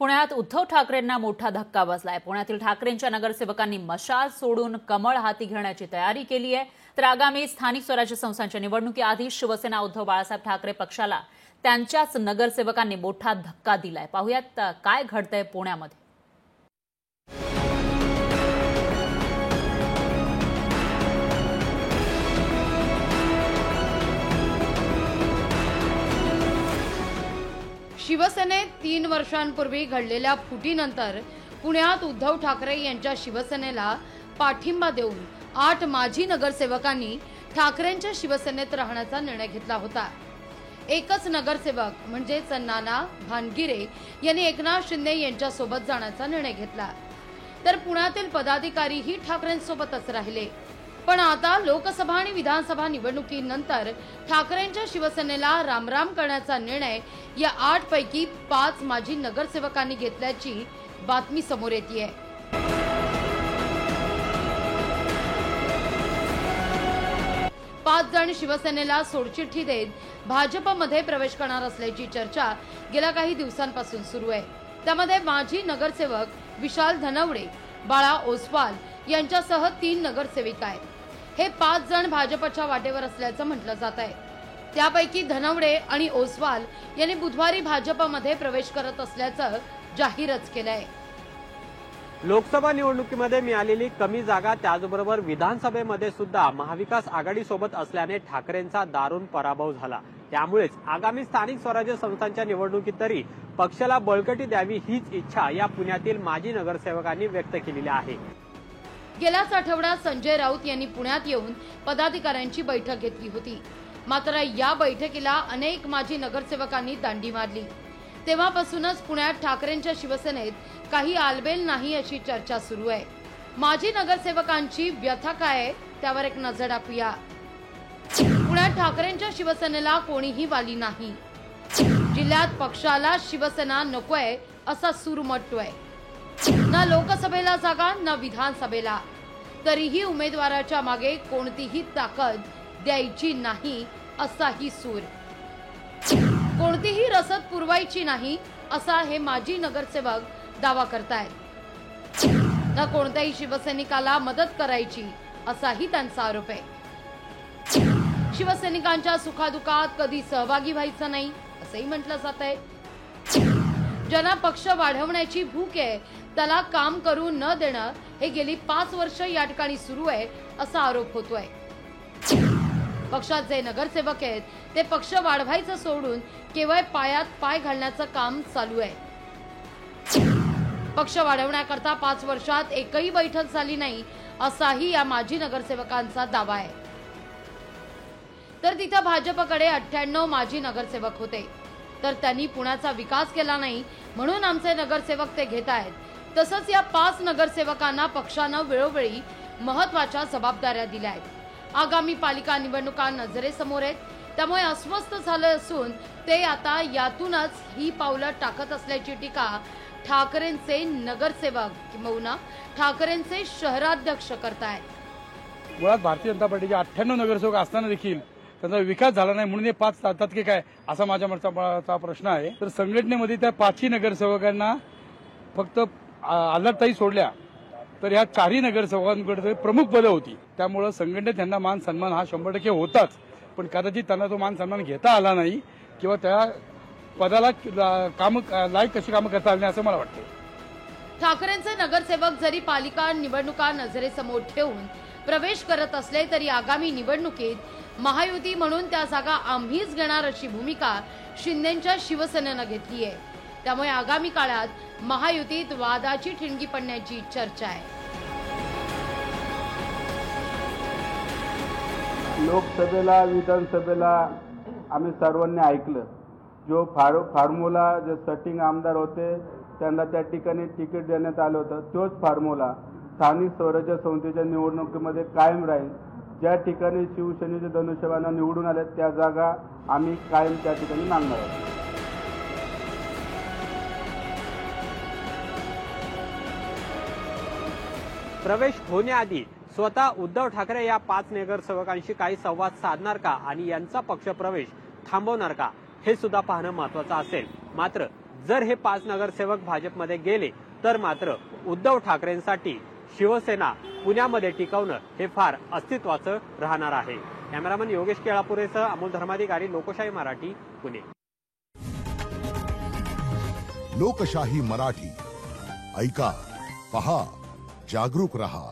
पुण्यात उद्धव ठाकरेंना मोठा धक्का बसलाय। पुण्यातील ठाकरेंच्या नगरसेवकांनी मशाल सोडून कमळ हाती घेण्याची तयारी केली आहे। तर आगामी स्थानिक स्वराज्य संस्थांच्या निवडणुकीआधी शिवसेना उद्धव बाळासाहेब ठाकरे पक्षाला त्यांच्याच नगरसेवकांनी मोठा धक्का दिलाय। पाहुयात काय घडतंय पुण्यामध्ये। शिवसेनेत 3 वर्षांपूर्वी घडलेल्या फुटीनंतर पुण्यात उद्धव ठाकरे यांच्या शिवसेनेला पाठिंबा देऊन 8 माजी नगरसेवकांनी ठाकरेंच्या शिवसेनेत राहण्याचा निर्णय घेतला होता। एकच नगरसेवक म्हणजेच नाना भानगिरे यांनी एकनाथ शिंदे यांच्या सोबत जाण्याचा निर्णय घेतला। तर पुण्यातील पदाधिकारीही ठाकरेंसोबतच राहिले। पण आता लोकसभा आणि विधानसभा निवडणुकीनंतर ठाकरेंच्या शिवसेनेला रामराम करण्याचा निर्णय या 8 पैकी 5 माजी नगरसेवकांनी घेतल्याची बातमी समोर येते। 5 जण शिवसेनेला सोडचिठ्ठी देत भाजपमध्ये प्रवेश करणार असल्याची चर्चा गेल्या काही दिवसांपासून सुरू आहे। त्यामध्ये माजी नगरसेवक विशाल धनवडे, बाळा ओसवाल यांच्यासह 3 नगरसेविका आहेत। हे 5 जण भाजपच्या वाटेवर असल्याचं म्हटलं जात आहे। त्यापैकी धनवडे आणि ओसवाल यांनी बुधवारी भाजपमध्ये प्रवेश करत असल्याचं जाहीरच केलंय। लोकसभा निवडणुकीमध्ये मिळालेली कमी जागा त्याचबरोबर विधानसभेमध्ये सुद्धा महाविकास आघाडी सोबत असल्याने ठाकरेंचा दारुण पराभव झाला। त्यामुळेच आगामी स्थानिक स्वराज्य संस्थांच्या निवडणुकीत तरी पक्षाला बळकटी द्यावी हीच इच्छा या पुण्यातील माजी नगरसेवकांनी व्यक्त केलेली आहे। गेल्याच आठवड्यात संजय राऊत यांनी पुण्यात येऊन पदाधिकाऱ्यांची बैठक घेतली होती। मात्र या बैठकीला अनेक माजी नगरसेवकांनी दांडी मारली। तेव्हापासूनच पुण्यात ठाकरेंच्या शिवसेनेत काही आलबेल नाही अशी चर्चा सुरू आहे। माजी नगरसेवकांची व्यथा काय आहे त्यावर एक नजर टाकूया। पुण्यात ठाकरेंच्या शिवसेनेला कोणीही वाली नाही। जिल्ह्यात पक्षाला शिवसेना नकोय असा सूर उमटतोय। ना लोकसभेला जागा ना विधानसभेला, तरीही उमेदवाराच्या मागे कोणतीही ताकद द्यायची नाही असाही सूर। कोणतीही रसद पुरवायची नाही असा हे माजी नगरसेवक दावा करतायत। ना कोणत्याही शिवसैनिकाला मदत करायची असाही त्यांचा आरोप आहे। शिवसैनिकांच्या सुखादुखात कधी सहभागी व्हायचं नाही असंही म्हटलं जात आहे। ज्यांना पक्ष वाढवण्याची भूक आहे त्याला काम करू न देणं हे गेली 5 वर्ष या ठिकाणी सुरू आहे असा आरोप होतोय। पक्षात जे नगरसेवक आहेत ते पक्ष वाढवायचं सोडून केवळ पायात पाय घालण्याचं काम चालू आहे। पक्ष वाढवण्याकरता 5 वर्षात एकही बैठक झाली नाही असाही या माजी नगरसेवकांचा दावा आहे। तर तिथं भाजपकडे 98 माजी नगरसेवक होते, तर त्यांनी पुण्याचा विकास केला नाही म्हणून आमचे नगरसेवक ते घेत आहेत। तसंच या 5 नगरसेवकांना पक्षानं वेळोवेळी महत्त्वाच्या जबाबदाऱ्या दिल्या आहेत। आगामी पालिका निवडणुका नजरेसमोर आहेत, त्यामुळे अस्वस्थ झाले असून ते आता यातूनच ही पावलं टाकत असल्याची टीका ठाकरेंचे नगरसेवक किंवा ठाकरेंचे शहराध्यक्ष करतायत। मुळात भारतीय जनता पार्टीचे 98 नगरसेवक असताना देखील त्यांचा विकास झाला नाही म्हणून हे 5 चालतात की काय असा माझ्या मनाचा प्रश्न आहे। तर संघटनेमध्ये त्या 5ही नगरसेवकांना फक्त आल्हादताई सोडल्या तर ह्या 4ही नगरसेवकांकडे प्रमुख पदं होती। त्यामुळे संघटनेत त्यांना मान सन्मान हा 100% होताच, पण कदाचित त्यांना तो मान सन्मान घेता आला नाही किंवा त्या पदाला लायक कशी कामं करता आली नाही असं मला वाटतं। ठाकरेंचे नगरसेवक जरी पालिका निवडणुका नजरेसमोर ठेवून प्रवेश करत असले तरी आगामी निवडणुकीत महायुती म्हणून त्या जागा आम्हीच घेणार अशी भूमिका शिंदेच्या शिवसेनेनं घेतली आहे। त्यामुळे आगामी काळात महायुतीत वादाची ठिणगी पडण्याची चर्चा आहे। लोकसभेला विधानसभेला आम्ही सर्वांनी ऐकलं, जो फॉर्म्युला जे सटिंग आमदार होते त्यांना त्या ठिकाणी तिकीट देण्यात आलं होतं, तोच फॉर्म्युला स्थानिक स्वराज्य संस्थेच्या निवडणुकीमध्ये कायम राहील। ज्या ठिकाणी शिवसेनेचे धनुष्यबाण निवडून आले त्या जागा आम्ही कायम त्या ठिकाणी मागणार आहोत। प्रवेश होण्याआधी स्वतः उद्धव ठाकरे या 5 नगरसेवकांशी काही संवाद साधणार का आणि यांचा पक्षप्रवेश थांबवणार का हे सुद्धा पाहणं महत्त्वाचं असेल। मात्र जर हे 5 नगरसेवक भाजपमध्ये गेले तर मात्र उद्धव ठाकरेंसाठी शिवसेना पुण्यामध्ये टिकवणं हे फार अस्तित्वाचं राहणार आहे. कॅमेरामन योगेश केळापुरेसह अमोल धर्माधिकारी, लोकशाही मराठी, पुणे. लोकशाही मराठी ऐका, पहा, जागरूक रहा.